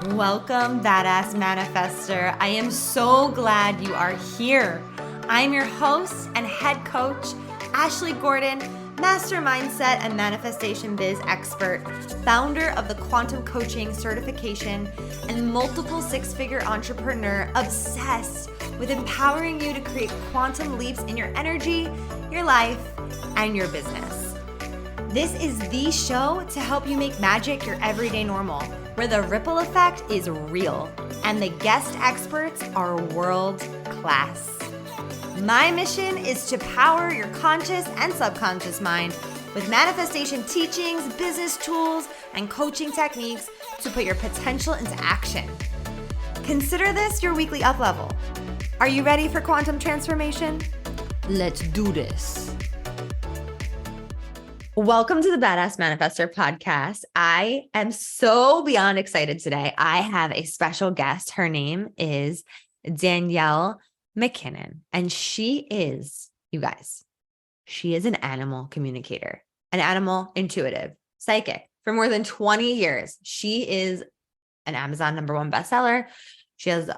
Welcome, Badass Manifester. I am so glad you are here. I'm your host and head coach, Ashley Gordon, master mindset and manifestation biz expert, founder of the Quantum Coaching certification, and multiple six-figure entrepreneur obsessed with empowering you to create quantum leaps in your energy, your life, and your business. This is the show to help you make magic your everyday normal, where the ripple effect is real and the guest experts are world class. My mission is to power your conscious and subconscious mind with manifestation teachings, business tools, and coaching techniques to put your potential into action. Consider this your weekly up level. Are you ready for quantum transformation? Let's do this. Welcome to the Badass Manifester podcast. I am so beyond excited today. I have a special guest. Her name is Danielle MacKinnon, and she is, you guys, she is an animal communicator, an animal intuitive, psychic for more than 20 years. She is an Amazon #1 bestseller. She has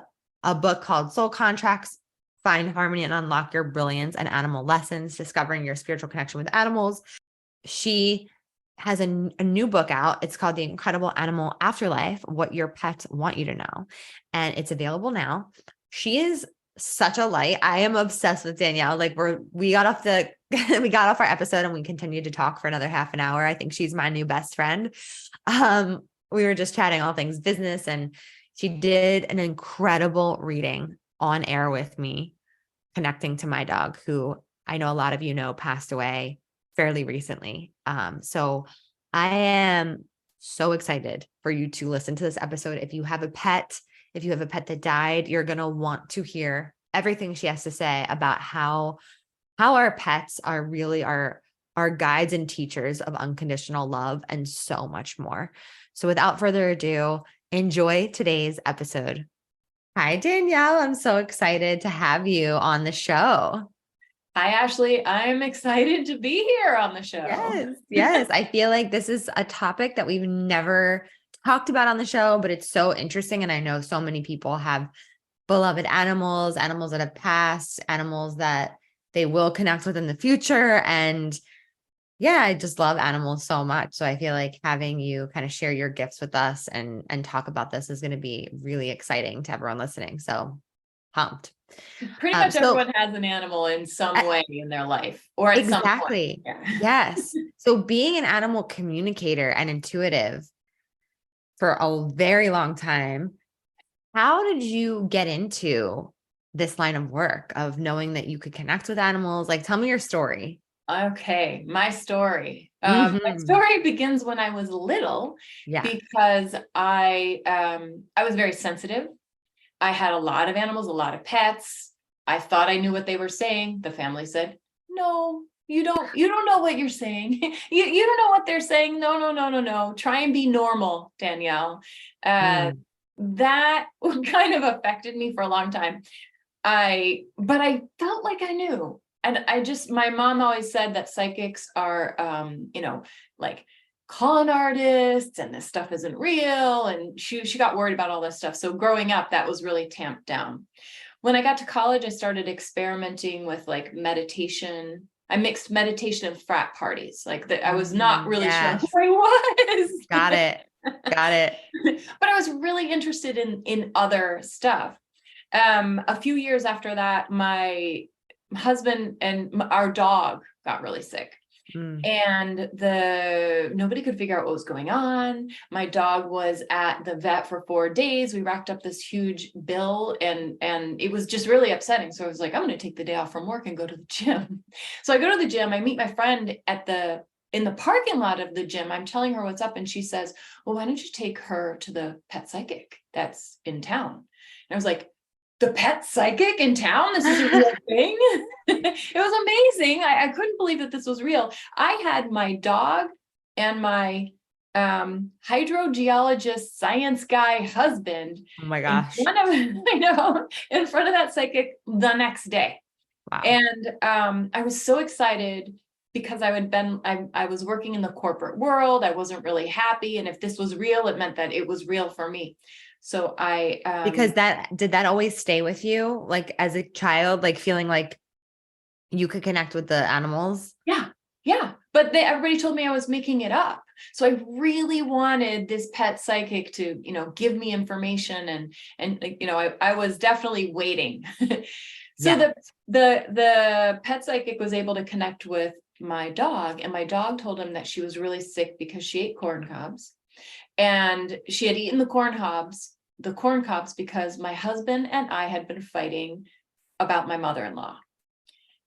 a book called Soul Contracts, Find Harmony and Unlock Your Brilliance and Animal Lessons, Discovering Your Spiritual Connection with Animals. She has a new book out. It's called The Incredible Animal Afterlife, What Your Pets Want You to Know. And it's available now. She is such a light. I am obsessed with Danielle. Like we got off our episode and we continued to talk for another half an hour. I think she's my new best friend. We were just chatting all things business, and she did an incredible reading on air with me, connecting to my dog, who I know a lot of you know passed away fairly recently. So I am so excited for you to listen to this episode. If you have a pet that died, you're going to want to hear everything she has to say about how our pets are really our guides and teachers of unconditional love and so much more. So without further ado, enjoy today's episode. Hi, Danielle. I'm so excited to have you on the show. Hi, Ashley. I'm excited to be here on the show. Yes. I feel like this is a topic that we've never talked about on the show, but it's so interesting. And I know so many people have beloved animals that have passed, animals that they will connect with in the future. And yeah, I just love animals so much. So I feel like having you kind of share your gifts with us and talk about this is going to be really exciting to everyone listening. So pumped. Pretty much everyone has an animal in some way in their life, or at some point. Yeah. Yes. So being an animal communicator and intuitive for a very long time, how did you get into this line of work of knowing that you could connect with animals? Like, tell me your story. Okay, my story. My story begins when I was little, because I was very sensitive. I had a lot of animals, a lot of pets. I thought I knew what they were saying. The family said, "No, you don't know what you're saying. you don't know what they're saying. No. Try and be normal, Danielle." That kind of affected me for a long time. But I felt like I knew. And my mom always said that psychics are, like con artists, and this stuff isn't real. And she got worried about all this stuff. So growing up, that was really tamped down. When I got to college, I started experimenting with like meditation. I mixed meditation and frat parties. Like I was not really sure who I was. Got it. But I was really interested in other stuff. A few years after that, my husband and our dog got really sick. And nobody could figure out what was going on. My dog was at the vet for 4 days. We racked up this huge bill, and it was just really upsetting. So I was like, I'm going to take the day off from work and go to the gym. So I go to the gym. I meet my friend in the parking lot of the gym. I'm telling her what's up, and she says, "Well, why don't you take her to the pet psychic that's in town?" And I was like, "The pet psychic in town? This is a real thing?" It was amazing. I couldn't believe that this was real. I had my dog and my hydrogeologist science guy husband. Oh my gosh. in front of that psychic the next day. Wow. And I was so excited because I was working in the corporate world. I wasn't really happy. And if this was real, it meant that it was real for me. So because did that always stay with you? Like as a child, like feeling like you could connect with the animals? Yeah. Yeah. But everybody told me I was making it up. So I really wanted this pet psychic to, give me information and I was definitely waiting. So the pet psychic was able to connect with my dog, and my dog told him that she was really sick because she ate corn cobs, and she had eaten the corn cobs because my husband and I had been fighting about my mother-in-law.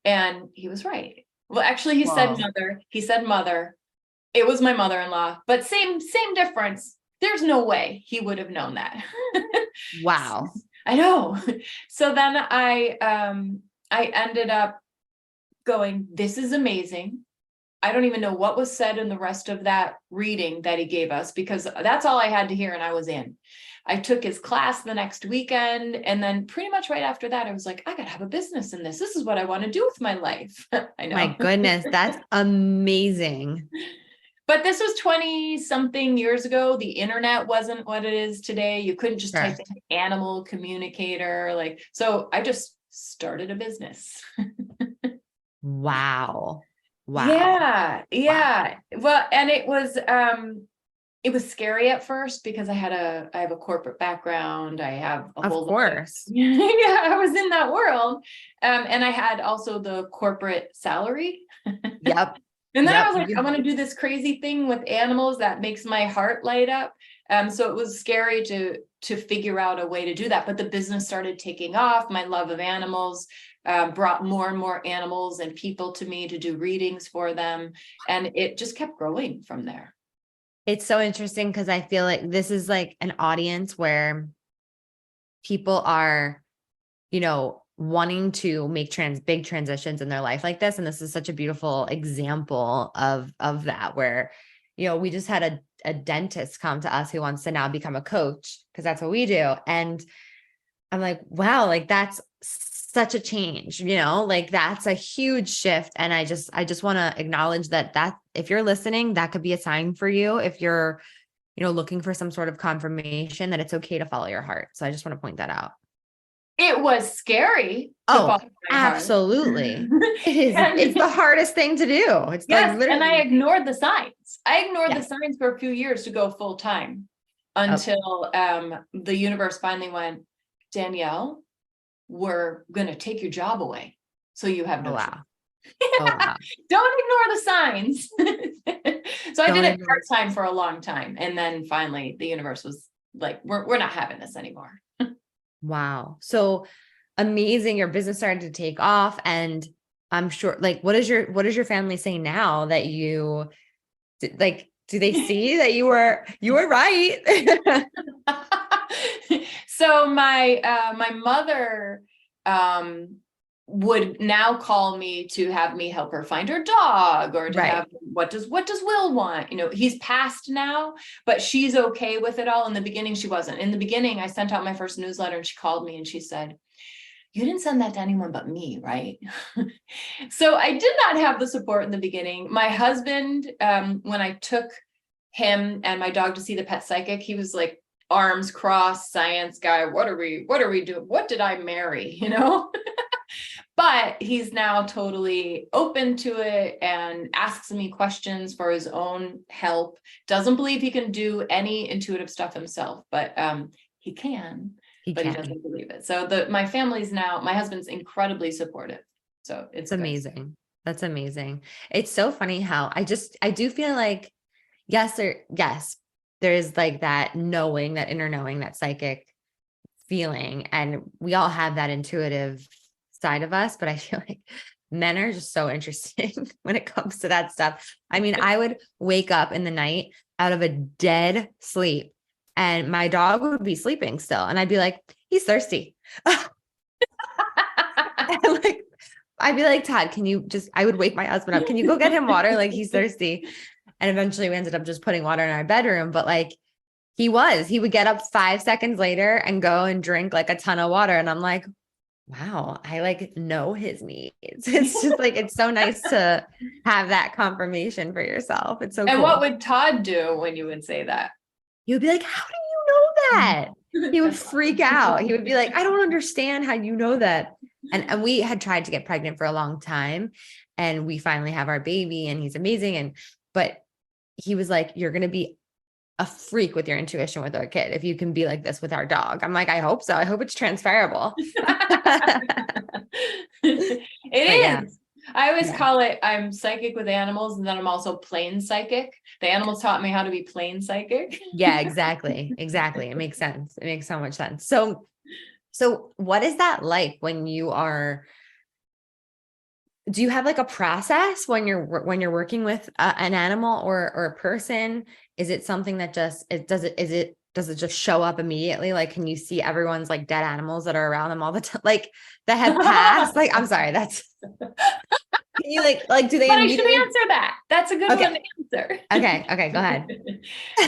And he was right. Well, actually he said mother. It was my mother-in-law, but same difference. There's no way he would have known that. Wow. I know. So then I ended up going, this is amazing. I don't even know what was said in the rest of that reading that he gave us, because that's all I had to hear and I was in. I took his class the next weekend, and then pretty much right after that, I was like, I gotta have a business in this. This is what I want to do with my life. I know. My goodness, that's amazing. But this was 20 something years ago. The internet wasn't what it is today. You couldn't just type in animal communicator. So I just started a business. Wow. Yeah. Wow. Well, and it was scary at first because I have a corporate background. I have a whole, of course. Yeah, I was in that world. And I had also the corporate salary. Yep. And then I was like, I want to do this crazy thing with animals that makes my heart light up. So it was scary to figure out a way to do that. But the business started taking off. My love of animals brought more and more animals and people to me to do readings for them. And it just kept growing from there. It's so interesting because I feel like this is like an audience where people are, wanting to make big transitions in their life like this. And this is such a beautiful example of that, where, we just had a dentist come to us who wants to now become a coach, because that's what we do. And I'm like, wow, like that's such a change, like that's a huge shift. And I just want to acknowledge that if you're listening, that could be a sign for you. If you're, looking for some sort of confirmation that it's okay to follow your heart. So I just want to point that out. It was scary. Oh, absolutely. It's the hardest thing to do. It's and I ignored the signs. The signs for a few years to go full time until the universe finally went, Danielle, we're going to take your job away. So you have no job. Wow. Don't ignore the signs. So I did it part-time for a long time. And then finally the universe was like, we're not having this anymore. Wow. So amazing. Your business started to take off, and I'm sure, like, what does your family say now that you like, do they see that you were right? So my mother, would now call me to have me help her find her dog, or to have, what does Will want? He's passed now, but she's okay with it all. In the beginning, she wasn't. In the beginning, I sent out my first newsletter and she called me and she said, you didn't send that to anyone but me, right? So I did not have the support in the beginning. My husband, when I took him and my dog to see the pet psychic, he was like, arms crossed, science guy. What are we doing? What did I marry? But he's now totally open to it and asks me questions for his own help. Doesn't believe he can do any intuitive stuff himself, but he can. He doesn't believe it. So my family's now, my husband's incredibly supportive. So it's amazing. Good. That's amazing. It's so funny how I do feel like, there is like that knowing, that inner knowing, that psychic feeling. And we all have that intuitive side of us, but I feel like men are just so interesting when it comes to that stuff. I mean, I would wake up in the night out of a dead sleep and my dog would be sleeping still. And I'd be like, he's thirsty. I'd be like, Todd, I would wake my husband up. Can you go get him water? Like, he's thirsty. And eventually we ended up just putting water in our bedroom. But like, he would get up 5 seconds later and go and drink like a ton of water. And I'm like, Wow. I like know his needs. It's just like, it's so nice to have that confirmation for yourself. It's so And what cool. would Todd do when you would say that? He would be like, how do you know that? He would freak out. He would be like, I don't understand how you know that. And we had tried to get pregnant for a long time, and we finally have our baby, and he's amazing. But he was like, you're going to be a freak with your intuition with our kid if you can be like this with our dog. I'm like, I hope so. I hope it's transferable. It Yeah. is. I always call it, I'm psychic with animals, and then I'm also plain psychic. The animals taught me how to be plain psychic. Yeah, exactly. Exactly. It makes sense. It makes so much sense. So what is that like when you are, do you have like a process when you're working with an animal or a person? Is it something that does it just show up immediately? Like, can you see everyone's like dead animals that are around them all the time, like that have passed? Like, I'm sorry, that's, can you like, do they But I should immediately? answer that. That's a good one to answer. Okay, go ahead.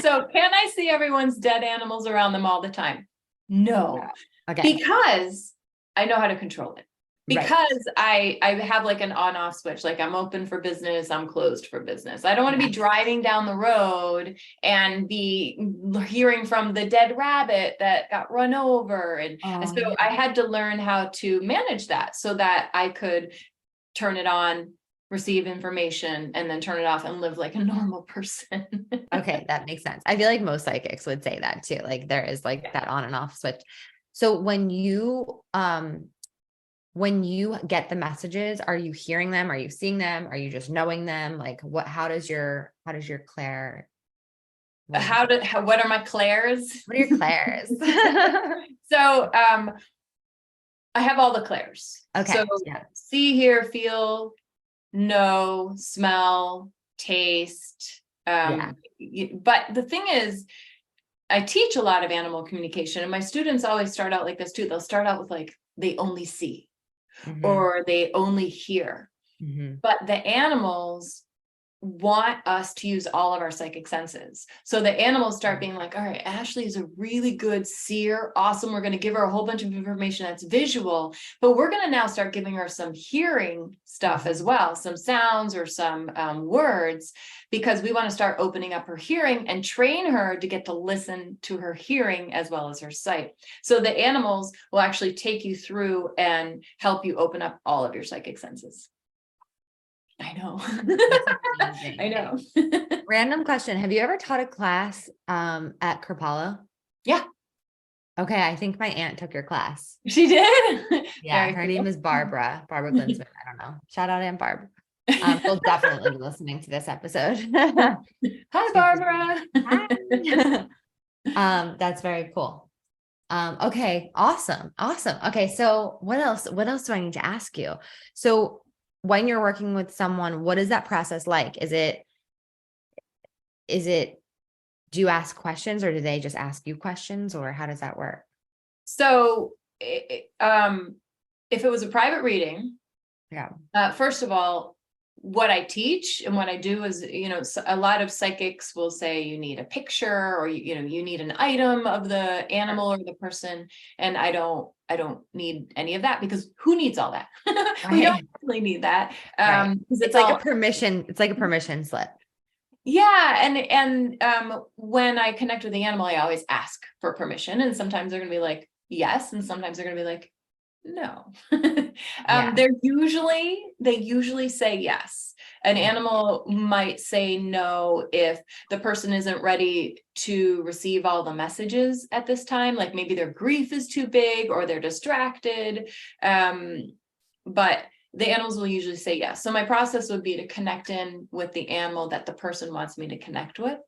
So can I see everyone's dead animals around them all the time? No, Okay. because I know how to control it. Right. Because I have like an on-off switch, like I'm open for business, I'm closed for business. I don't want to be driving down the road and be hearing from the dead rabbit that got run over. And so I had to learn how to manage that so that I could turn it on, receive information, and then turn it off and live like a normal person. Okay, that makes sense. I feel like most psychics would say that too. Like there is like that on and off switch. So when you get the messages, are you hearing them? Are you seeing them? Are you just knowing them? Like how does your Claire? What are my clairs? What are your clairs? So, I have all the clairs. Okay. So Yeah. see, hear, feel, know, smell, taste. But the thing is, I teach a lot of animal communication, and my students always start out like this too. They'll start out with like, they only see, or they only hear. But the animals want us to use all of our psychic senses. So the animals start being like, all right, Ashley is a really good seer. Awesome. We're going to give her a whole bunch of information that's visual, but we're going to now start giving her some hearing stuff as well, some sounds or some words, because we want to start opening up her hearing and train her to get to listen to her hearing as well as her sight. So the animals will actually take you through and help you open up all of your psychic senses. I know. I know. Random question. Have you ever taught a class at Kripalu? Yeah. Okay. I think my aunt took your class. She did? Yeah. Her name is Barbara Glinsman. I don't know. Shout out Aunt Barb. She'll definitely be listening to this episode. Hi, Barbara. Hi. That's very cool. Okay. Awesome. Okay. So what else do I need to ask you? So when you're working with someone, what is that process like? Is it, do you ask questions, or do they just ask you questions, or how does that work? So, if it was a private reading, first of all, what I teach and what I do is, a lot of psychics will say you need a picture, or you need an item of the animal or the person, and I don't need any of that, because who needs all that? We don't really need that. It's like a permission slip. Yeah. And when I connect with the animal, I always ask for permission, and sometimes they're going to be like, yes. And sometimes they're going to be like, no. They usually say yes. An animal might say no if the person isn't ready to receive all the messages at this time, like maybe their grief is too big or they're distracted. But the animals will usually say yes. So my process would be to connect in with the animal that the person wants me to connect with,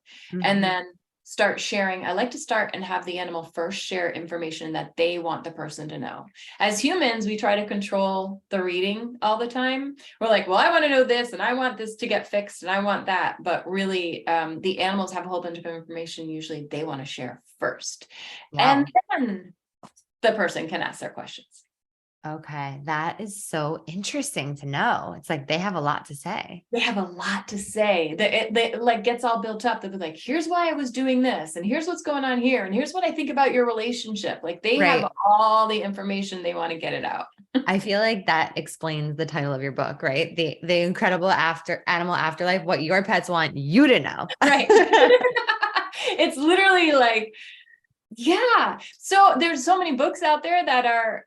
and then start sharing. I like to start and have the animal first share information that they want the person to know. As humans, we try to control the reading all the time. We're like, well, I want to know this, and I want this to get fixed, and I want that. But really, the animals have a whole bunch of information usually they want to share first. And then the person can ask their questions. Okay. That is so interesting to know. It's like they have a lot to say. They have a lot to say that it like gets all built up. They'll be like, here's why I was doing this, and here's what's going on here, and here's what I think about your relationship. Like they have all the information, they want to get it out. I feel like that explains the title of your book, right? The Incredible Animal Afterlife, what your pets want you to know. Right. It's literally like, yeah. So there's so many books out there that are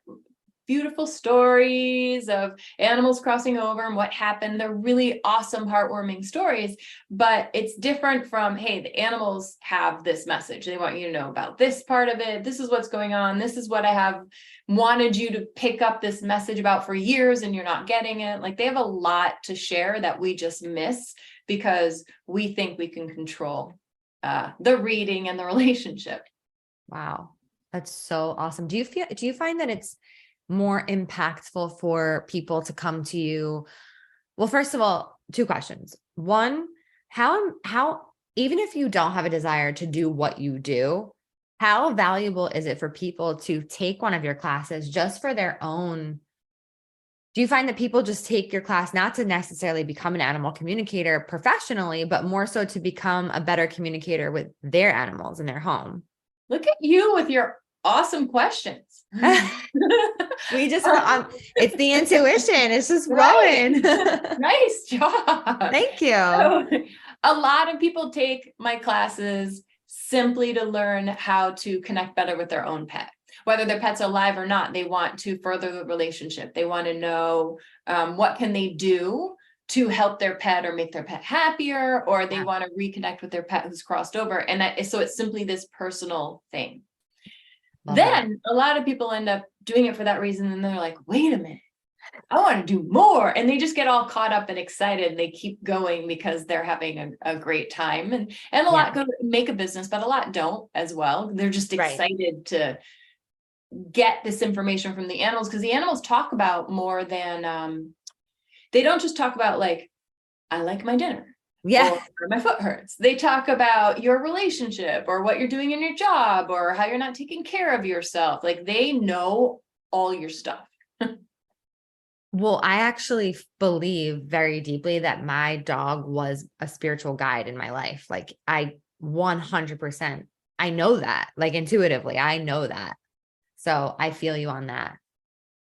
beautiful stories of animals crossing over and what happened. They're really awesome, heartwarming stories, but it's different from, hey, the animals have this message. They want you to know about this part of it. This is what's going on. This is what I have wanted you to pick up this message about for years and you're not getting it. Like they have a lot to share that we just miss because we think we can control the reading and the relationship. Wow. That's so awesome. Do you find that it's more impactful for people to come to you? Well, first of all, two questions. One, how, even if you don't have a desire to do what you do, how valuable is it for people to take one of your classes just for their own? Do you find that people just take your class not to necessarily become an animal communicator professionally, but more so to become a better communicator with their animals in their home? Look at you with your awesome questions. We just, it's the intuition. It's just flowing. Nice job. Thank you. So, a lot of people take my classes simply to learn how to connect better with their own pet. Whether their pet's alive or not, they want to further the relationship. They want to know what can they do to help their pet or make their pet happier, or they want to reconnect with their pet who's crossed over. And so it's simply this personal thing. Then a lot of people end up doing it for that reason. And they're like, wait a minute, I want to do more. And they just get all caught up and excited. And they keep going because they're having a great time. And a lot go make a business, but a lot don't as well. They're just excited to get this information from the animals, because the animals talk about more than, they don't just talk about like, I like my dinner. Yeah. Or my foot hurts. They talk about your relationship or what you're doing in your job or how you're not taking care of yourself. Like they know all your stuff. Well, I actually believe very deeply that my dog was a spiritual guide in my life. Like I 100%, I know that, like intuitively, I know that. So I feel you on that.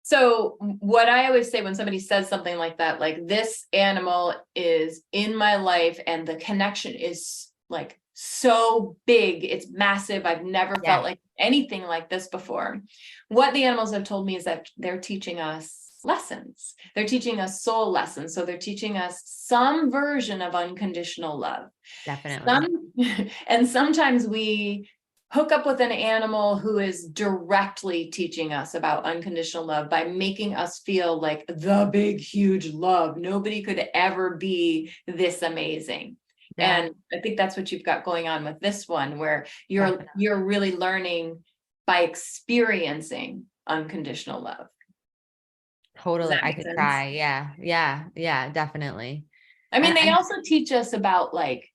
So what I always say when somebody says something like that, like this animal is in my life and the connection is like so big, it's massive. I've never felt like anything like this before. What the animals have told me is that they're teaching us lessons. They're teaching us soul lessons. So they're teaching us some version of unconditional love. Definitely. And sometimes we hook up with an animal who is directly teaching us about unconditional love by making us feel like the big, huge love. Nobody could ever be this amazing. Yeah. And I think that's what you've got going on with this one, where you're really learning by experiencing unconditional love. Totally. I could try. Yeah, definitely. I mean, they also teach us about like,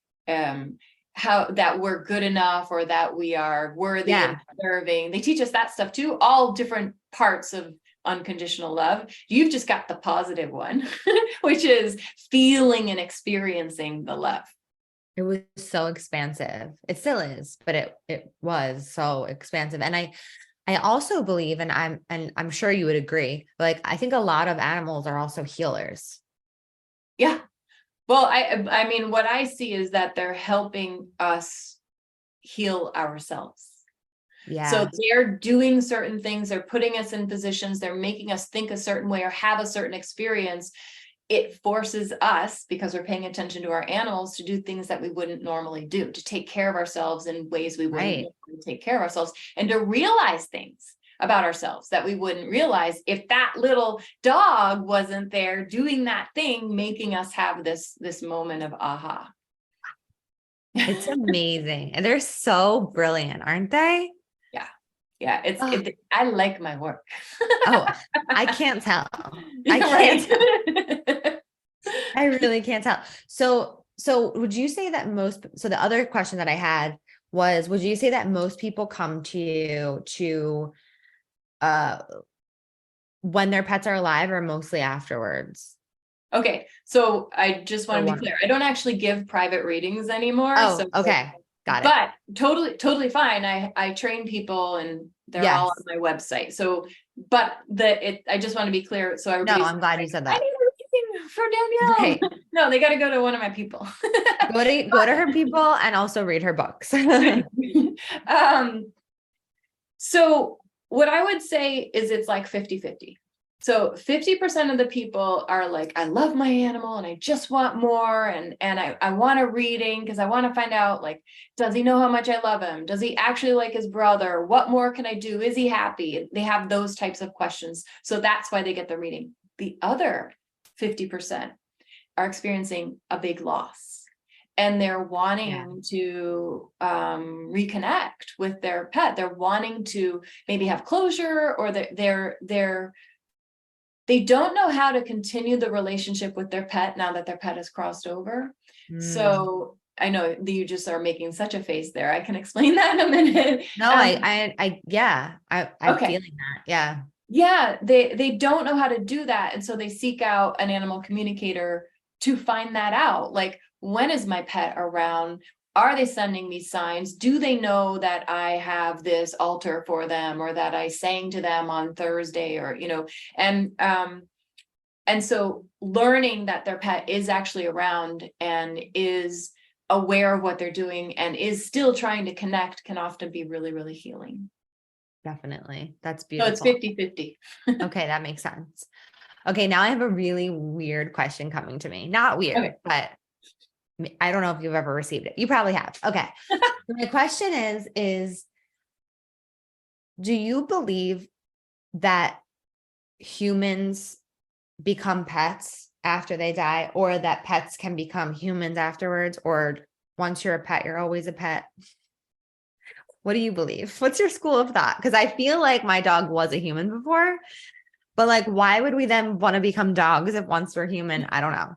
how that we're good enough or that we are worthy and deserving. They teach us that stuff too, all different parts of unconditional love. You've just got the positive one, which is feeling and experiencing the love. It was so expansive. It still is, but it was so expansive. And I also believe, and I'm sure you would agree, like I think a lot of animals are also healers. Yeah. Well, I mean, what I see is that they're helping us heal ourselves. Yeah. So they're doing certain things. They're putting us in positions. They're making us think a certain way or have a certain experience. It forces us, because we're paying attention to our animals, to do things that we wouldn't normally do, to take care of ourselves in ways we wouldn't normally take care of ourselves, and to realize things about ourselves that we wouldn't realize if that little dog wasn't there doing that thing, making us have this moment of aha. It's amazing. And they're so brilliant, aren't they? Yeah. I like my work. Oh, I can't tell. I can't tell. I really can't tell. So would you say that so the other question that I had was, would you say that most people come to you to when their pets are alive or mostly afterwards? Okay. So I just want to be clear. I don't actually give private readings anymore. Oh, So, okay. Got it. but totally fine. I train people and they're all on my website. So, but I just want to be clear. So I'm glad you said that. I need a reading for Danielle. Right. No, they got to go to one of my people. go to her people and also read her books. So what I would say is it's like 50-50. So 50% of the people are like, I love my animal and I just want more. And I want a reading because I want to find out, like, does he know how much I love him? Does he actually like his brother? What more can I do? Is he happy? They have those types of questions. So that's why they get the reading. The other 50% are experiencing a big loss. And they're wanting to reconnect with their pet. They're wanting to maybe have closure, or they don't know how to continue the relationship with their pet now that their pet has crossed over. So I know that you just are making such a face there. I can explain that in a minute. No, I'm feeling that. Yeah. Yeah. They don't know how to do that. And so they seek out an animal communicator to find that out. Like, when is my pet around? Are they sending me signs? Do they know that I have this altar for them, or that I sang to them on Thursday, or, and so learning that their pet is actually around and is aware of what they're doing and is still trying to connect can often be really, really healing. Definitely. That's beautiful. So it's 50-50. Okay. That makes sense. Okay. Now I have a really weird question coming to me. Not weird, but I don't know if you've ever received it. You probably have. Okay. My question is, do you believe that humans become pets after they die, or that pets can become humans afterwards, or once you're a pet, you're always a pet? What do you believe? What's your school of thought? Because I feel like my dog was a human before, but like, why would we then want to become dogs if once we're human? I don't know.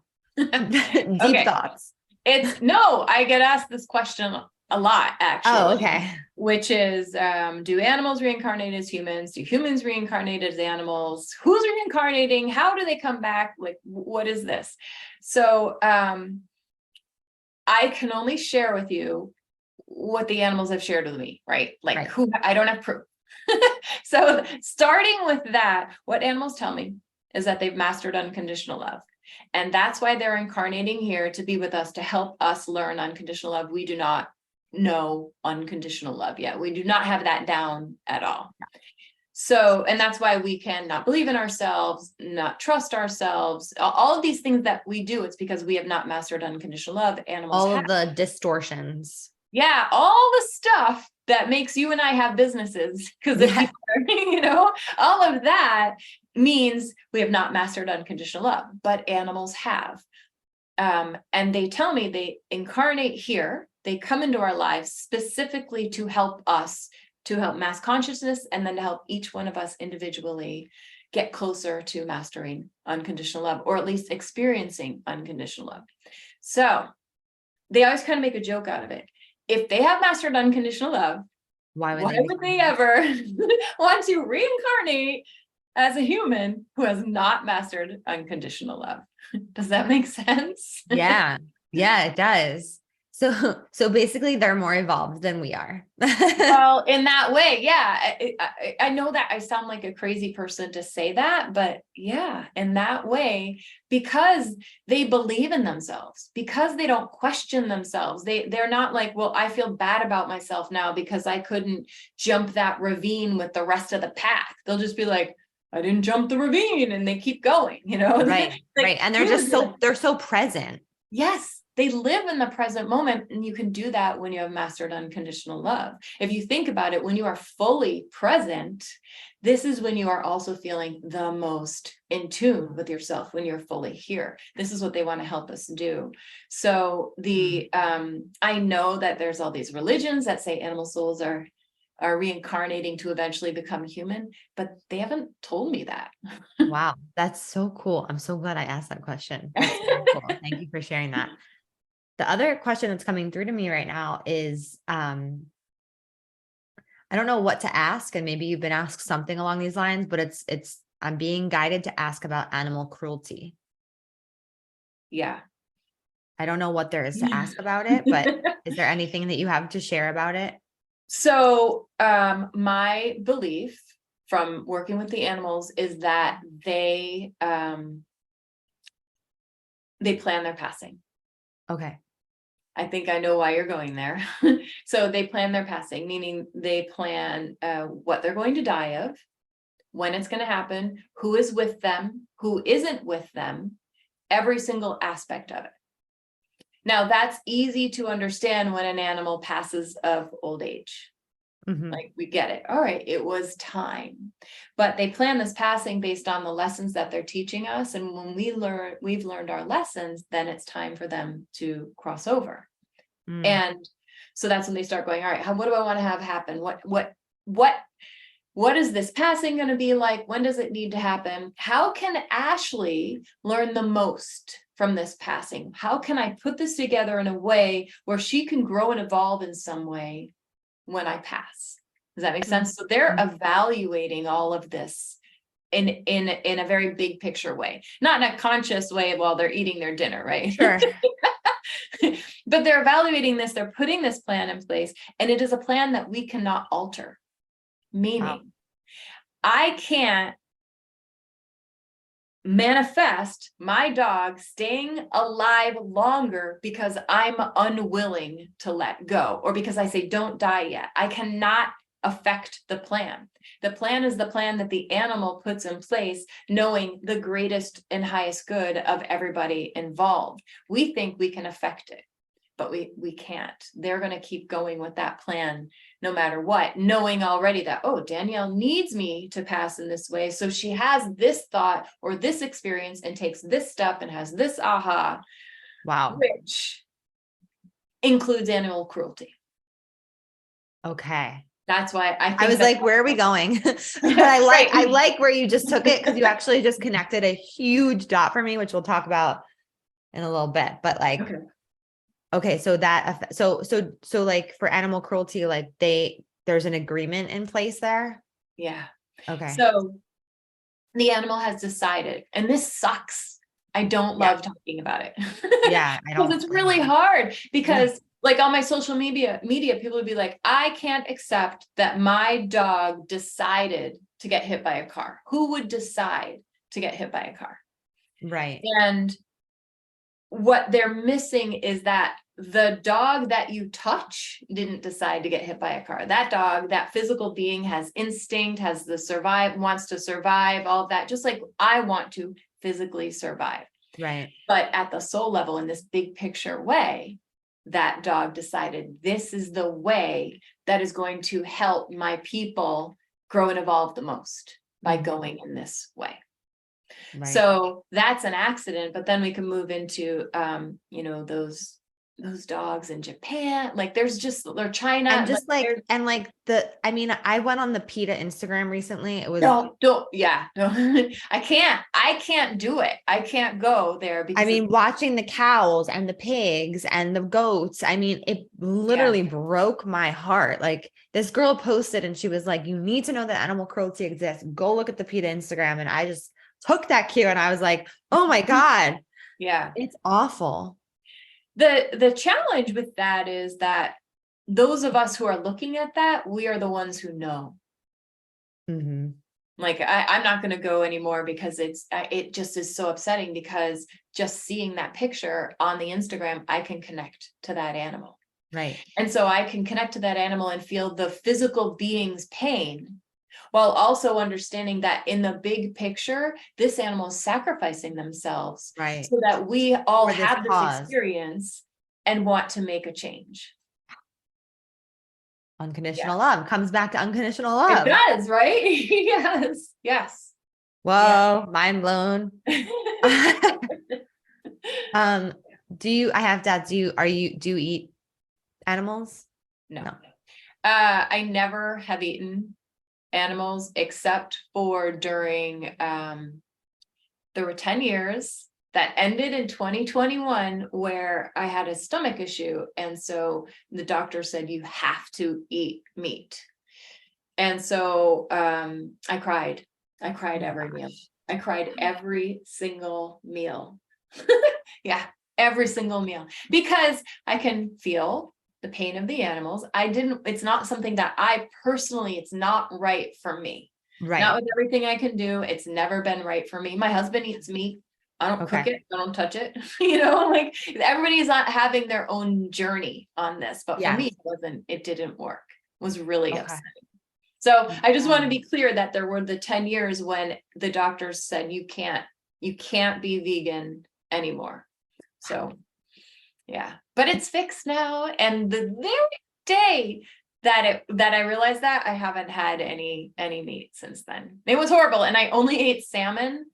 Deep thoughts. I get asked this question a lot, actually. Oh, okay. Which is, do animals reincarnate as humans? Do humans reincarnate as animals? Who's reincarnating? How do they come back? Like, what is this? So I can only share with you what the animals have shared with me, right? Like, who I don't have proof. So starting with that, what animals tell me is that they've mastered unconditional love. And that's why they're incarnating here to be with us, to help us learn unconditional love. We do not know unconditional love yet. We do not have that down at all. So, and that's why we can not believe in ourselves, not trust ourselves, all of these things that we do. It's because we have not mastered unconditional love. Animals all of the distortions. Yeah, all the stuff that makes you and I have businesses, because all of that means we have not mastered unconditional love, but animals have. And they tell me they incarnate here. They come into our lives specifically to help us, to help mass consciousness, and then to help each one of us individually get closer to mastering unconditional love, or at least experiencing unconditional love. So they always kind of make a joke out of it. If they have mastered unconditional love, why would they ever want to reincarnate as a human who has not mastered unconditional love? Does that make sense? Yeah, it does. So basically they're more evolved than we are. Well, in that way, yeah. I know that I sound like a crazy person to say that, but yeah, in that way, because they believe in themselves, because they don't question themselves. They're not like, well, I feel bad about myself now because I couldn't jump that ravine with the rest of the pack. They'll just be like, I didn't jump the ravine, and they keep going, Right. Right. And they're so present. Yes. They live in the present moment, and you can do that when you have mastered unconditional love. If you think about it, when you are fully present, this is when you are also feeling the most in tune with yourself, when you're fully here. This is what they want to help us do. So I know that there's all these religions that say animal souls are reincarnating to eventually become human, but they haven't told me that. Wow, that's so cool. I'm so glad I asked that question. That's so cool. Thank you for sharing that. The other question that's coming through to me right now is, I don't know what to ask, and maybe you've been asked something along these lines, but I'm being guided to ask about animal cruelty. Yeah. I don't know what there is to ask about it, but is there anything that you have to share about it? So, my belief from working with the animals is that they plan their passing. Okay. I think I know why you're going there. So they plan their passing, meaning they plan what they're going to die of, when it's going to happen, who is with them, who isn't with them, every single aspect of it. Now, that's easy to understand when an animal passes of old age. Mm-hmm. Like, we get it. All right, it was time. But they plan this passing based on the lessons that they're teaching us. And when we've learned our lessons, then it's time for them to cross over. And so that's when they start going, all right, what do I want to have happen? What is this passing going to be like? When does it need to happen? How can Ashley learn the most from this passing? How can I put this together in a way where she can grow and evolve in some way when I pass? Does that make sense? So they're evaluating all of this in a very big picture way, not in a conscious way while they're eating their dinner, right? Sure. But they're evaluating this, they're putting this plan in place, and it is a plan that we cannot alter. Meaning, I can't manifest my dog staying alive longer because I'm unwilling to let go, or because I say, don't die yet. I cannot affect the plan. The plan is the plan that the animal puts in place, knowing the greatest and highest good of everybody involved. We think we can affect it, but we can't. They're going to keep going with that plan no matter what, knowing already that, oh, Danielle needs me to pass in this way. So she has this thought or this experience and takes this step and has this aha. Wow. Which includes animal cruelty. Okay. That's why I was like, where are we going? But I like where you just took it, because you actually just connected a huge dot for me, which we'll talk about in a little bit. But like, okay, so that so like for animal cruelty, like there's an agreement in place there. Yeah. Okay. So the animal has decided, and this sucks. I don't love talking about it. Yeah, I don't. Because it's really hard, because like on my social media, people would be like, I can't accept that my dog decided to get hit by a car. Who would decide to get hit by a car? Right. And what they're missing is that the dog that you touch didn't decide to get hit by a car. That dog, that physical being, has instinct, has wants to survive, all of that, just like I want to physically survive. Right. But at the soul level, in this big picture way, that dog decided this is the way that is going to help my people grow and evolve the most, by going in this way. Right. So that's an accident, but then we can move into, those dogs in Japan, like there's just, or China. And just I went on the PETA Instagram recently. It was I can't do it. I can't go there because watching the cows and the pigs and the goats, it literally broke my heart. Like, this girl posted and she was like, you need to know that animal cruelty exists. Go look at the PETA Instagram. And I just took that cue and I was like, oh my God. Yeah. It's awful. The challenge with that is that those of us who are looking at that, we are the ones who know. Mm-hmm. Like, I'm not going to go anymore because it just is so upsetting, because just seeing that picture on the Instagram, I can connect to that animal. Right. And so I can connect to that animal and feel the physical being's pain, while also understanding that in the big picture, this animal is sacrificing themselves, right, so that we all have this experience and want to make a change. Unconditional love comes back to unconditional love. It does, right? Yes. Whoa, mind blown. Do you eat animals? No. I never have eaten animals, except for during there were 10 years that ended in 2021 where I had a stomach issue, and so the doctor said you have to eat meat. And so I cried I cried every meal. I cried every single meal. Yeah, every single meal, because I can feel the pain of the animals. It's not something that I personally, it's not right for me. Right. Not with everything I can do. It's never been right for me. My husband eats meat. I don't cook it. I don't touch it. Like everybody's not having their own journey on this, but for me, it didn't work. It was really upsetting. So I just want to be clear that there were the 10 years when the doctors said, you can't be vegan anymore. So yeah, but it's fixed now. And the very day that I realized that, I haven't had any meat since then. It was horrible. And I only ate salmon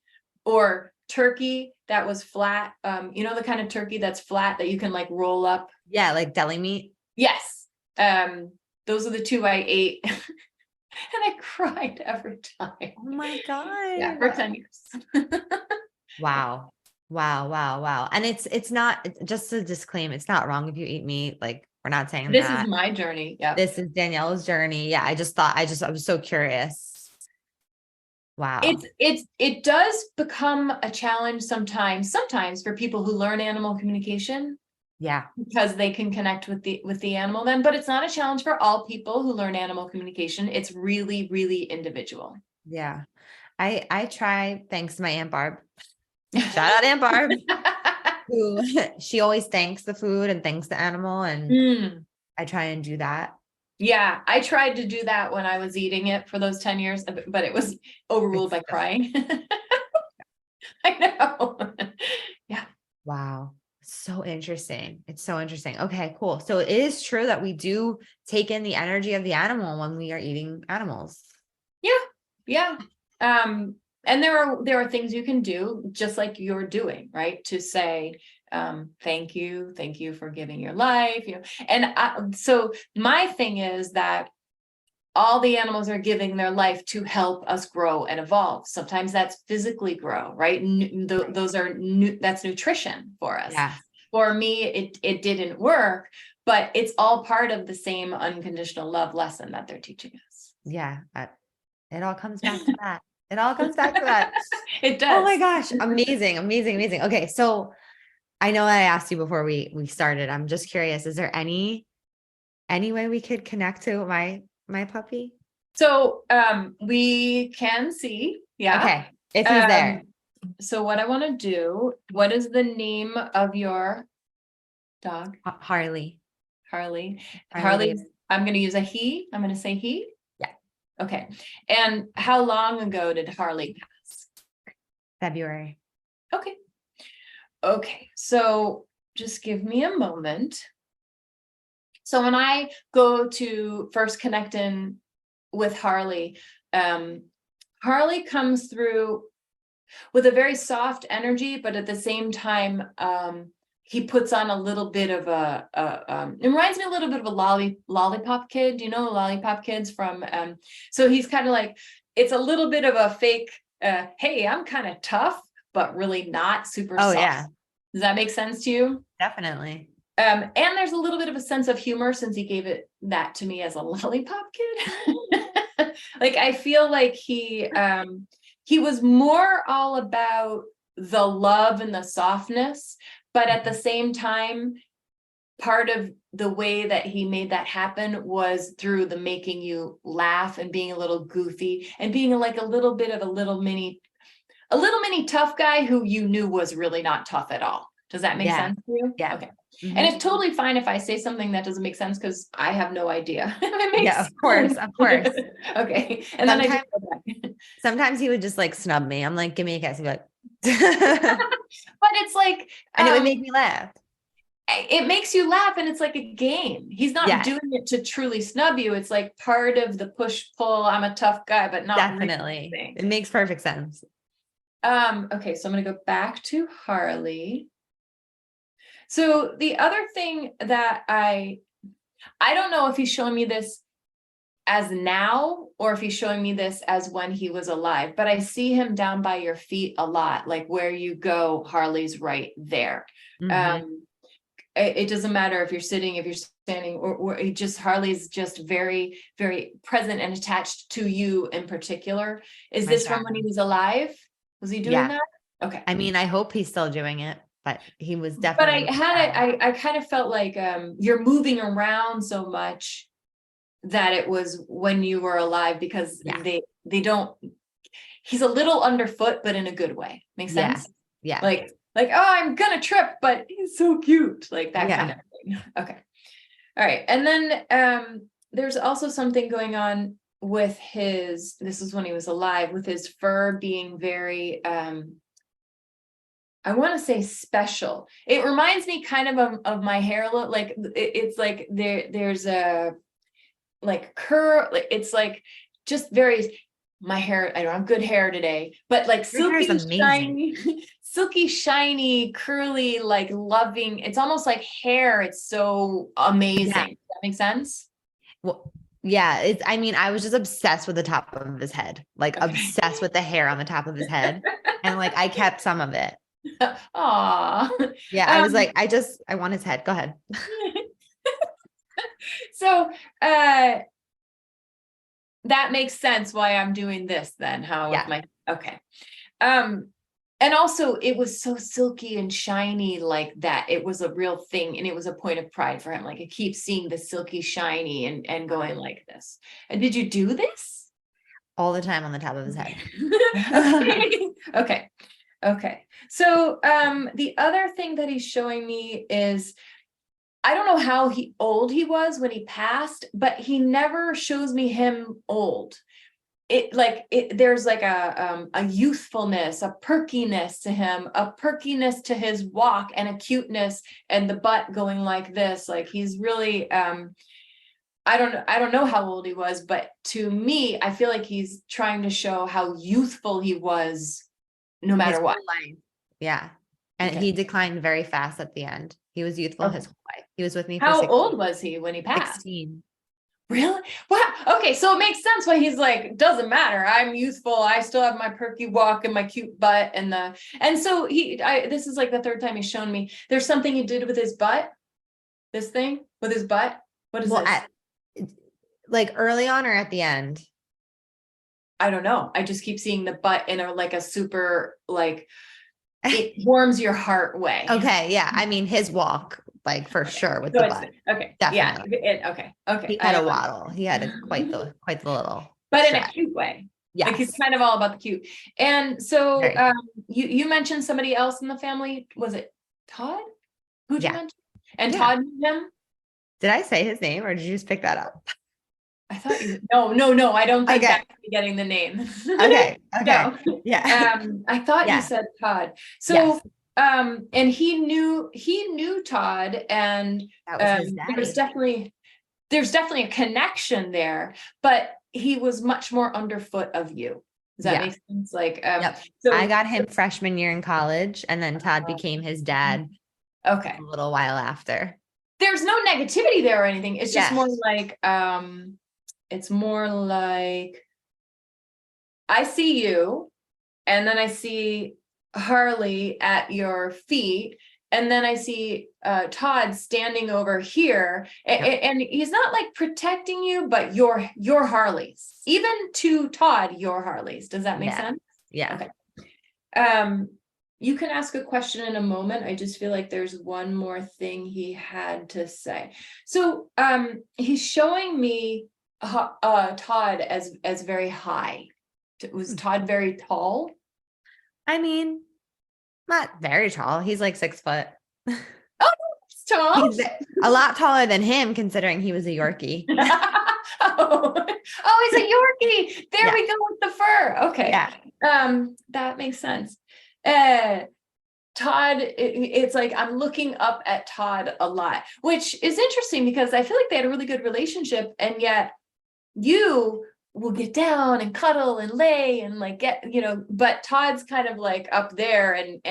or turkey that was flat. The kind of turkey that's flat that you can like roll up. Yeah, like deli meat. Yes. Those are the two I ate. And I cried every time. Oh my God. Yeah, for 10 years. Wow. And it's not, just to disclaim, it's not wrong if you eat meat. Like, we're not saying this that. Is my journey. Yeah. This is Danielle's journey. Yeah. I was so curious. Wow. It does become a challenge sometimes for people who learn animal communication. Yeah. Because they can connect with the animal then, but it's not a challenge for all people who learn animal communication. It's really, really individual. Yeah. I try, thanks to my Aunt Barb. Shout out Aunt Barb. Who she always thanks the food and thanks the animal. And I try and do that. Yeah. I tried to do that when I was eating it for those 10 years, but it was overruled by crying. I know. Yeah. Wow. So interesting. It's so interesting. Okay, cool. So it is true that we do take in the energy of the animal when we are eating animals. Yeah. Yeah. And there are things you can do just like you're doing, right? To say, thank you for giving your life, and so my thing is that all the animals are giving their life to help us grow and evolve. Sometimes that's physically grow, right? That's nutrition for us. Yeah. For me, it didn't work, but it's all part of the same unconditional love lesson that they're teaching us. Yeah. It all comes back to that. It all comes back to that. It does. Oh my gosh. Amazing. Okay. So I know I asked you before we started. I'm just curious. Is there any way we could connect to my puppy? So we can see. Yeah. Okay. If he's there. So what I want to do, what is the name of your dog? Harley. Harley. I'm going to use a he. I'm going to say he. Yeah. Okay. And how long ago did Harley pass? February. Okay. Okay. So just give me a moment. So when I go to first connect in with Harley, Harley comes through with a very soft energy, but at the same time, he puts on a little bit of it reminds me a little bit of a lollipop kid, lollipop kids from, so he's kind of like, it's a little bit of a fake, hey, I'm kind of tough, but really not super soft. Yeah. Does that make sense to you? Definitely. And there's a little bit of a sense of humor since he gave that to me as a lollipop kid. Like, I feel like he was more all about the love and the softness, but at the same time, part of the way that he made that happen was through the making you laugh and being a little goofy and being like a little bit of a little mini tough guy who you knew was really not tough at all. Does that make sense to you? Yeah. Okay. Mm-hmm. And it's totally fine if I say something that doesn't make sense because I have no idea. Yeah, of course. Okay. And then sometimes he would just like snub me. I'm like, give me a kiss. He'd be like, but it's like, and it would make me laugh. It makes you laugh, and it's like a game. He's not doing it to truly snub you. It's like part of the push pull. I'm a tough guy, but not definitely. Really. It makes perfect sense. Okay, so I'm going to go back to Harley. So the other thing that I don't know if he's showing me this as now or if he's showing me this as when he was alive, but I see him down by your feet a lot, like where you go, Harley's right there. Mm-hmm. It doesn't matter if you're sitting, if you're understanding, or it just Harley's just very, very present and attached to you in particular. Is this from when he was alive? Was he doing that? Okay. I mean, I hope he's still doing it, but he was But definitely. I kind of felt like you're moving around so much that it was when you were alive, because they don't. He's a little underfoot, but in a good way. Makes sense? Yeah. Like, oh, I'm gonna trip, but he's so cute. Like that kind of thing. Okay. All right. And then there's also something going on with this is when he was alive, with his fur being very, I want to say special. It reminds me kind of my hair look. Like it's like there's a like curl. It's like just very, my hair, I don't have good hair today, but like silky, shiny, silky, shiny, curly, like loving. It's almost like hair. It's so amazing. Does that make sense? Well, yeah. I mean, I was just obsessed with the top of his head, like obsessed with the hair on the top of his head. And like, I kept some of it. Aw. Yeah. I was like, I want his head. Go ahead. So, that makes sense why I'm doing this then. Okay. And also it was so silky and shiny like that. It was a real thing. And it was a point of pride for him. Like, I keep seeing the silky shiny and going like this. And did you do this? All the time on the top of his head. Okay. Okay. So, the other thing that he's showing me is, I don't know how old he was when he passed, but he never shows me him old. There's like a youthfulness, a perkiness to him, a perkiness to his walk, and a cuteness, and the butt going like this. Like, he's really, I don't know how old he was, but to me, I feel like he's trying to show how youthful he was, no matter what. Yeah. And he declined very fast at the end. He was youthful his whole life. He was with me for How old was he when he passed? 16. Really? Wow. Okay, so it makes sense why he's like, doesn't matter. I'm youthful. I still have my perky walk and my cute butt and so this is like the third time he's shown me. There's something he did with his butt. This thing with his butt. What is this? Like early on or at the end? I don't know. I just keep seeing the butt in a super, like, it warms your heart way. Okay. Yeah. I mean, his walk, like, for sure with the butt. Okay. Definitely. Yeah. Okay. He had a waddle. He had quite the little. But in a cute way. Yeah. Like, he's kind of all about the cute. And so you mentioned somebody else in the family. Was it Todd? Who'd you mention? And Todd knew him? Did I say his name or did you just pick that up? I thought no, I don't think that's getting the name. Okay. No. Yeah. I thought you said Todd. So, and he knew Todd, and there's definitely a connection there, but he was much more underfoot of you. Does that make sense? Like, so I got him freshman year in college, and then Todd became his dad. Okay. A little while after. There's no negativity there or anything. It's just more like, it's more like, I see you, and then I see Harley at your feet, and then I see Todd standing over here, and he's not like protecting you, but you're Harley's. Even to Todd, you're Harley's. Does that make sense? Yeah. Okay. You can ask a question in a moment. I just feel like there's one more thing he had to say. So he's showing me Todd as very high. Was Todd very tall? I mean, not very tall. He's like 6 foot. Oh, he's tall. He's a lot taller than him, considering he was a Yorkie. Oh, he's a Yorkie. There we go with the fur. Okay. Yeah. That makes sense. Todd, it's like I'm looking up at Todd a lot, which is interesting because I feel like they had a really good relationship, and yet you will get down and cuddle and lay and like get, but Todd's kind of like up there and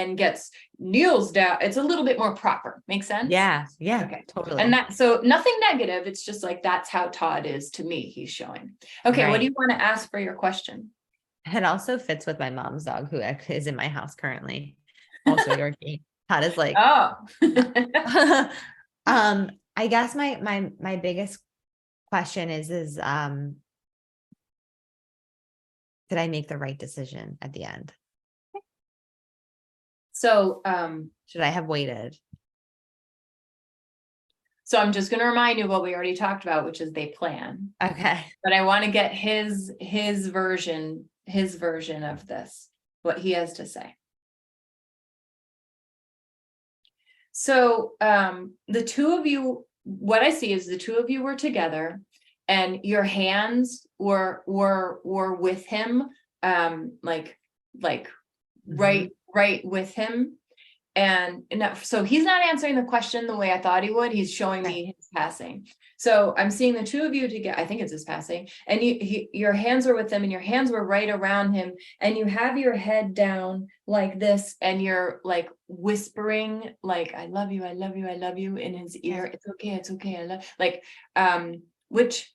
kneels down. It's a little bit more proper. Make sense? Yeah. Okay. Totally. And so nothing negative. It's just like, that's how Todd is to me. He's showing. Okay. Right. What do you want to ask for your question? It also fits with my mom's dog, who is in my house currently. Also Yorkie. Todd is like, oh. I I guess my biggest question is, did I make the right decision at the end? So, should I have waited? So I'm just going to remind you what we already talked about, which is they plan. Okay. But I want to get his version of this, what he has to say. So the two of you, what I see is the two of you were together and your hands were with him, like right with him. And so he's not answering the question the way I thought he would. He's showing me his passing. So I'm seeing the two of you together. I think it's his passing. And your hands were with him and your hands were right around him. And you have your head down like this. And you're like whispering, like, I love you, I love you, I love you in his ear. It's okay, it's okay. I love, like, which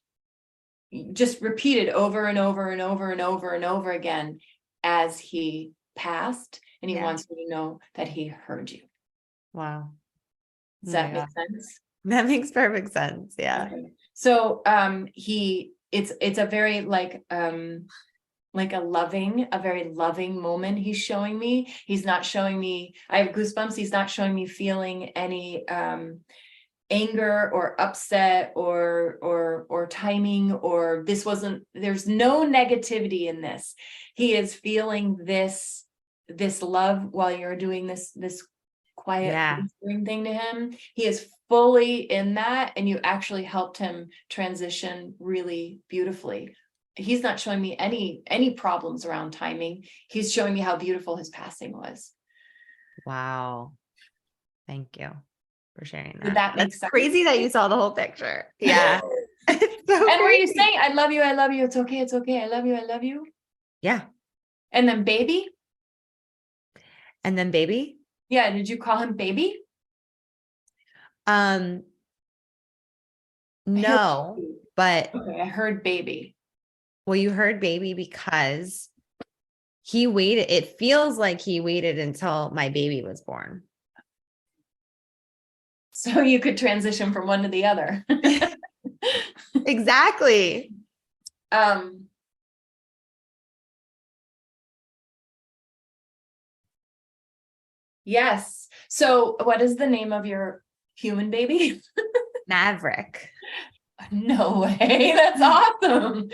just repeated over and over and over and over and over again as he passed. And he wants you to know that he heard you. Wow. Does that make sense? That makes perfect sense. Yeah. Okay. So it's a very like a very loving moment he's showing me. He's not showing me, I have goosebumps. He's not showing me feeling any anger or upset or timing, or there's no negativity in this. He is feeling this love while you're doing this quiet whispering thing to him. He is fully in that, and you actually helped him transition really beautifully. He's not showing me any problems around timing. He's showing me how beautiful his passing was. Wow. Thank you for sharing that. Did that make That's sense? Crazy that you saw the whole picture. Yeah. So and were you saying, I love you, it's okay, it's okay, I love you? Yeah. And then baby? And then baby? Yeah, did you call him baby? No, but okay, I heard baby. Well, you heard baby because he waited. It feels like he waited until my baby was born. So you could transition from one to the other. Exactly. Yes. So what is the name of your human baby? Maverick. No way. That's awesome.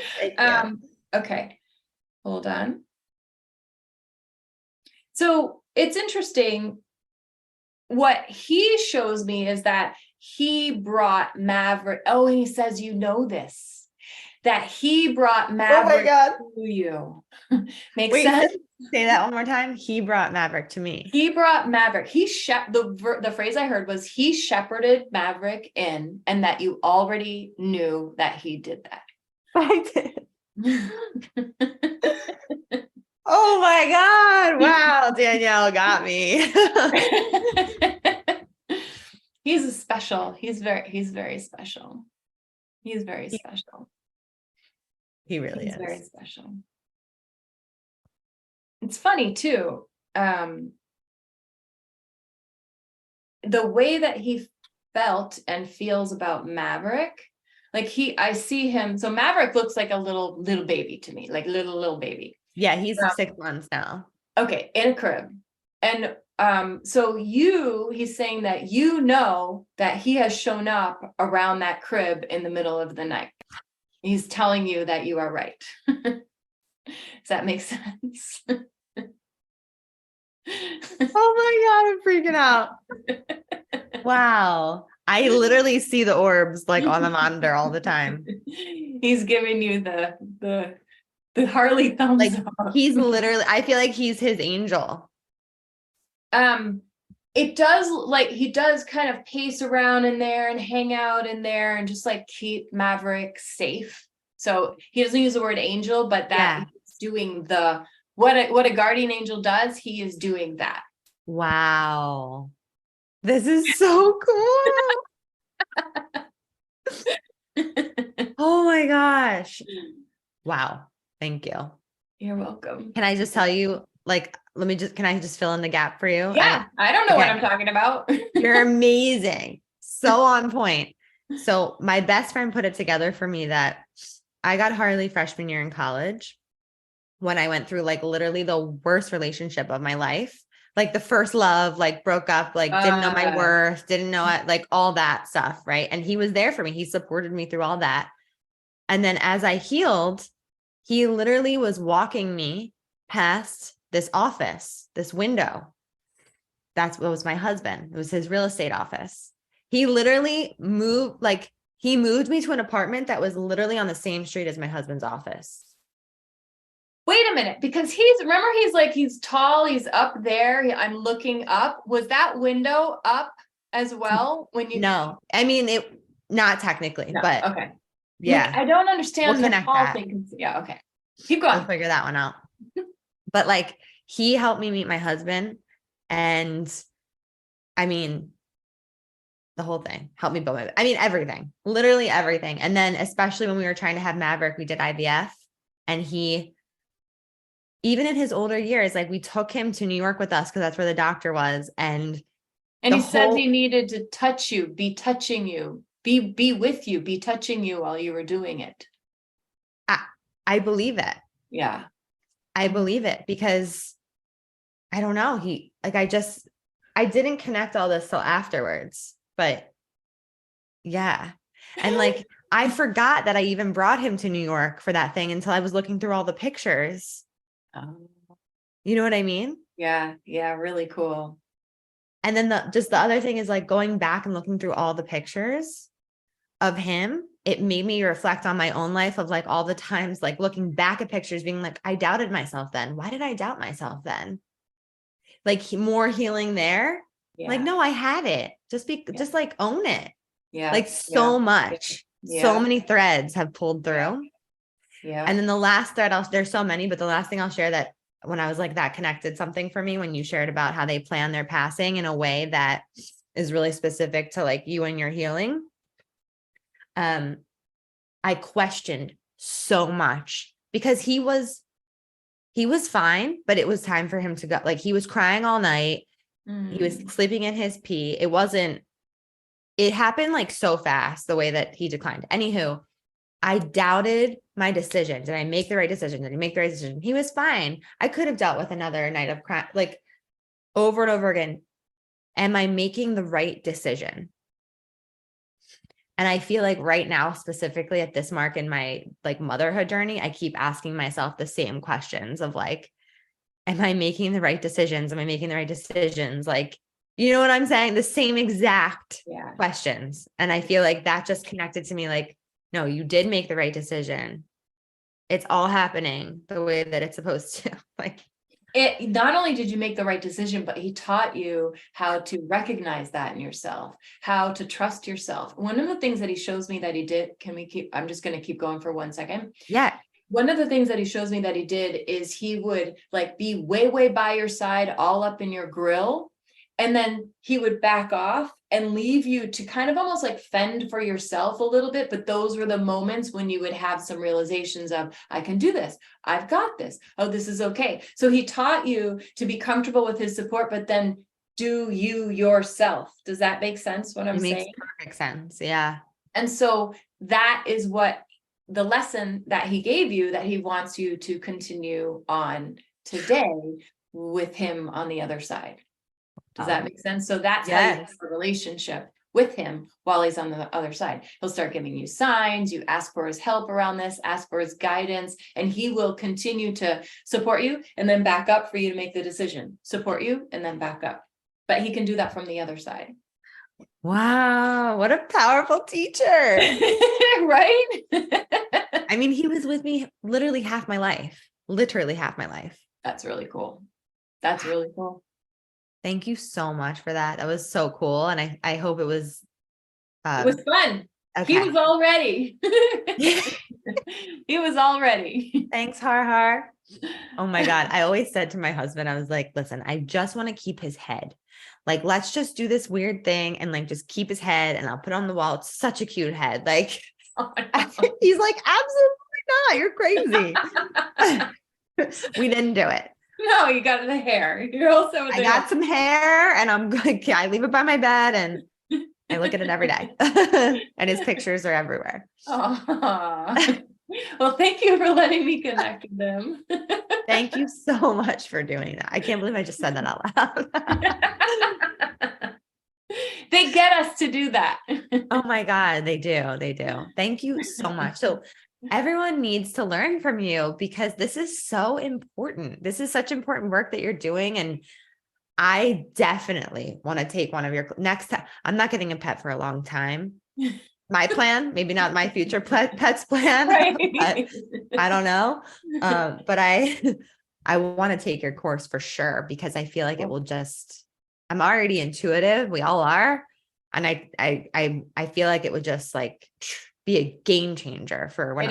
Okay. Hold on. So it's interesting. What he shows me is that he brought Maverick. Oh, and he says, you know this, that he brought Maverick to you. Makes sense? Say that one more time. He brought Maverick to me. He brought Maverick. The phrase I heard was he shepherded Maverick in, and that you already knew that he did that. I did. Oh my God. Wow. Danielle got me. He's special. He's very special. He's very special. He really is. Very special. It's funny too. The way that he felt and feels about Maverick, like I see him. So Maverick looks like a little baby to me, like little baby. Yeah, he's 6 months now. Okay, in a crib. And so he's saying that you know that he has shown up around that crib in the middle of the night. He's telling you that you are right. Does that make sense? Oh my God, I'm freaking out. Wow. I literally see the orbs like on the monitor all the time. He's giving you the Harley thumbs up. He's literally, I feel like he's his angel. It does, like, he does kind of pace around in there and hang out in there and just like keep Maverick safe. So he doesn't use the word angel, but that he's doing what a guardian angel does. He is doing that. Wow. This is so cool. Oh my gosh. Wow. Thank you. You're welcome. Can I just tell you, like, can I just fill in the gap for you? Yeah. I don't know what I'm talking about. You're amazing. So on point. So my best friend put it together for me that I got Harley freshman year in college when I went through like literally the worst relationship of my life. Like the first love, like broke up, like didn't know my worth, didn't know it, like all that stuff. Right. And he was there for me. He supported me through all that. And then as I healed, he literally was walking me past this office, this window. That's what was my husband. It was his real estate office. He literally he moved me to an apartment that was literally on the same street as my husband's office. Wait a minute, because he's tall, he's up there. I'm looking up. Was that window up as well No, I mean, not technically, but okay. Yeah. I don't understand the tall thing. Yeah. Okay. Keep going. We'll figure that one out. But like, he helped me meet my husband. And I mean, the whole thing helped me build everything, literally everything. And then especially when we were trying to have Maverick, we did IVF, and he, even in his older years, like we took him to New York with us because that's where the doctor was. And he says he needed to touch you, be touching you, be with you, be touching you while you were doing it. I believe it. Yeah. I believe it because I don't know. I didn't connect all this till afterwards, but yeah. And like, I forgot that I even brought him to New York for that thing until I was looking through all the pictures. You know what I mean? Yeah. Yeah. Really cool. And then the other thing is like going back and looking through all the pictures of him, it made me reflect on my own life of like all the times, like looking back at pictures being like, I doubted myself then. Why did I doubt myself then? Like more healing there. Yeah. Like, no, I had it. Just like own it. Yeah. Like so much, so many threads have pulled through. Yeah. And then the last thread, there's so many, but the last thing I'll share that when I was like, that connected something for me when you shared about how they plan their passing in a way that is really specific to like you and your healing. I questioned so much because he was fine, but it was time for him to go. Like he was crying all night. He was sleeping in his pee. It happened like so fast the way that he declined. Anywho, I doubted my decision. Did I make the right decision? Did he make the right decision? He was fine. I could have dealt with another night of crying, like over and over again. Am I making the right decision? And I feel like right now, specifically at this mark in my like motherhood journey, I keep asking myself the same questions of like, am I making the right decisions? Am I making the right decisions? Like, you know what I'm saying? The same exact questions. And I feel like that just connected to me like, no, you did make the right decision. It's all happening the way that it's supposed to. Like, it not only did you make the right decision, but he taught you how to recognize that in yourself, how to trust yourself. One of the things that he shows me that he did, I'm just going to keep going for 1 second. Yeah. One of the things that he shows me that he did is he would like be way, way by your side, all up in your grill. And then he would back off and leave you to kind of almost like fend for yourself a little bit. But those were the moments when you would have some realizations of, I can do this. I've got this. Oh, this is okay. So he taught you to be comfortable with his support, but then do you yourself. Does that make sense what I'm saying? It makes perfect sense. Yeah. And so that is what the lesson that he gave you that he wants you to continue on today with him on the other side. Does that make sense? So that's how you have a relationship with him while he's on the other side. He'll start giving you signs. You ask for his help around this, ask for his guidance, and he will continue to support you and then back up for you to make the decision. Support you and then back up. But he can do that from the other side. Wow. What a powerful teacher. Right? I mean, he was with me literally half my life. That's really cool. That's really cool. Thank you so much for that. That was so cool. And I hope it was fun. Okay. He was all ready. He was all ready. Thanks, Har. Oh my God. I always said to my husband, I was like, listen, I just want to keep his head. Like, let's just do this weird thing and like, just keep his head and I'll put it on the wall. It's such a cute head. Like, oh, no. He's like, absolutely not. You're crazy. We didn't do it. No, you got the hair. You're also I got some hair and I'm good. I leave it by my bed and I look at it every day. And his pictures are everywhere. Well, thank you for letting me connect with them. Thank you so much for doing that. I can't believe I just said that out loud. They get us to do that. Oh my God, they do. They do. Thank you so much. So everyone needs to learn from you because this is so important. This is such important work that you're doing. And I definitely want to take one of your next time. I'm not getting a pet for a long time. My plan, maybe not my future pet's plan, right. but I don't know. But I want to take your course for sure because I feel like it will just, I'm already intuitive. We all are. And I feel like it would just like be a game changer for when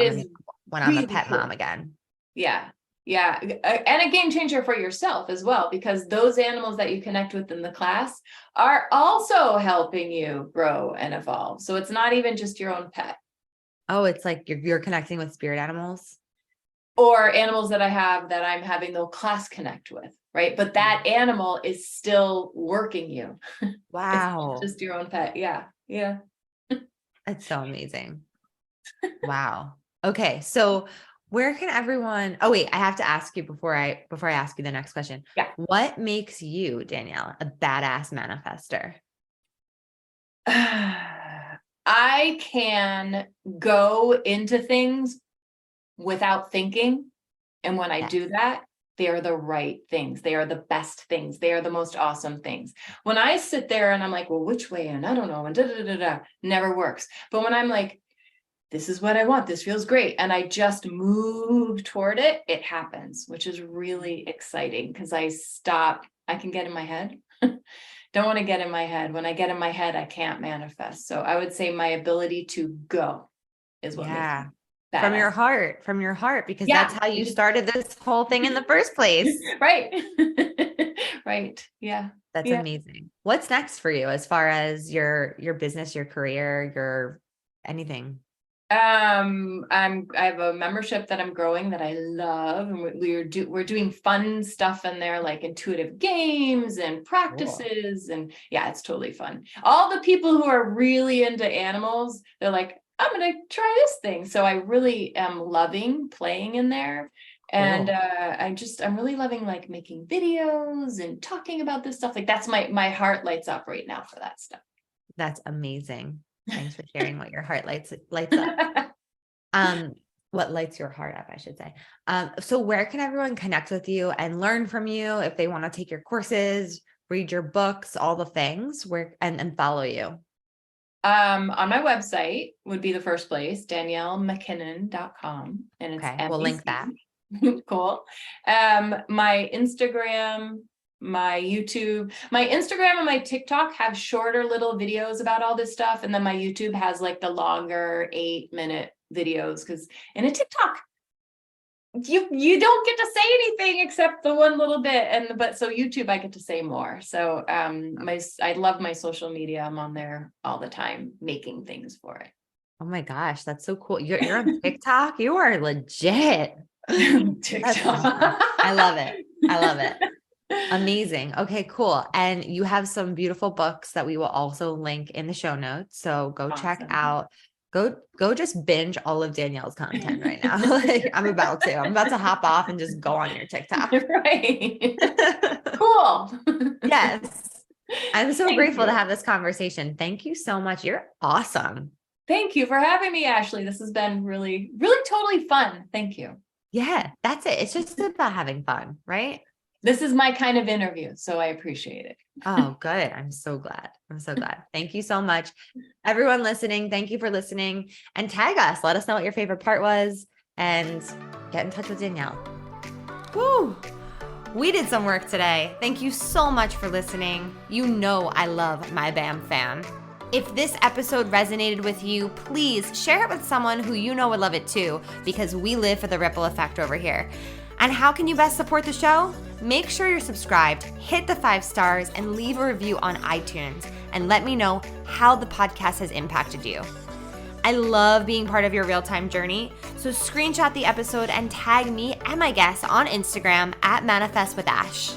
I'm a pet mom again. Yeah. Yeah. And a game changer for yourself as well, because those animals that you connect with in the class are also helping you grow and evolve. So it's not even just your own pet. Oh, it's like you're connecting with spirit animals. Or animals that I'm having the class connect with, right? But that animal is still working you. Wow. It's just your own pet. Yeah. Yeah. That's so amazing. Wow. Okay. So where can everyone, oh wait, I have to ask you before I ask you the next question. Yeah. What makes you, Danielle, a badass manifester? I can go into things without thinking. And when I do that, they are the right things. They are the best things. They are the most awesome things. When I sit there and I'm like, well, which way? And I don't know. And never works. But when I'm like, this is what I want. This feels great. And I just move toward it, it happens, which is really exciting because I can get in my head. Don't want to get in my head. When I get in my head, I can't manifest. So I would say my ability to go is what makes me badass. From your heart, because that's how you started this whole thing in the first place. Right. Right. Yeah. That's amazing. What's next for you as far as your business, your career, your anything? I have a membership that I'm growing that I love, and we're doing fun stuff in there, like intuitive games and practices. Cool. And yeah, it's totally fun. All the people who are really into animals, they're like, I'm going to try this thing. So I really am loving playing in there. And, cool. I'm really loving like making videos and talking about this stuff. Like that's my heart lights up right now for that stuff. That's amazing. Thanks for sharing what your heart lights up. What lights your heart up, I should say. So where can everyone connect with you and learn from you if they want to take your courses, read your books, all the things, and follow you? On my website would be the first place, DanielleMacKinnon.com. And it's we'll link that. Cool. My Instagram, my YouTube, my Instagram and my TikTok have shorter little videos about all this stuff. And then my YouTube has like the longer 8-minute videos because in a TikTok, you don't get to say anything except the one little bit. But so YouTube, I get to say more. So I love my social media. I'm on there all the time making things for it. Oh my gosh, that's so cool. You're on TikTok. You are legit. TikTok. I love it. I love it. Amazing. Okay, cool. And you have some beautiful books that we will also link in the show notes. So go check out, go just binge all of Danielle's content right now. Like I'm about to hop off and just go on your TikTok. Right. Cool. Yes. I'm so grateful to have this conversation. Thank you so much. You're awesome. Thank you for having me, Ashley. This has been really, really totally fun. Thank you. Yeah, that's it. It's just about having fun, right? This is my kind of interview, so I appreciate it. Oh, good. I'm so glad. Thank you so much. Everyone listening, thank you for listening, and tag us. Let us know what your favorite part was and get in touch with Danielle. Woo! We did some work today. Thank you so much for listening. You know I love my BAM fam. If this episode resonated with you, please share it with someone who you know would love it too, because we live for the ripple effect over here. And how can you best support the show? Make sure you're subscribed, hit the 5 stars, and leave a review on iTunes, and let me know how the podcast has impacted you. I love being part of your real-time journey, so screenshot the episode and tag me and my guests on Instagram at ManifestWithAsh.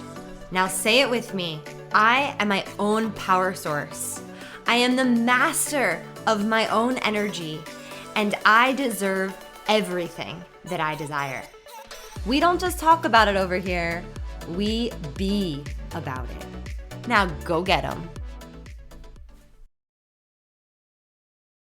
Now say it with me. I am my own power source. I am the master of my own energy, and I deserve everything that I desire. We don't just talk about it over here, we be about it. Now go get 'em.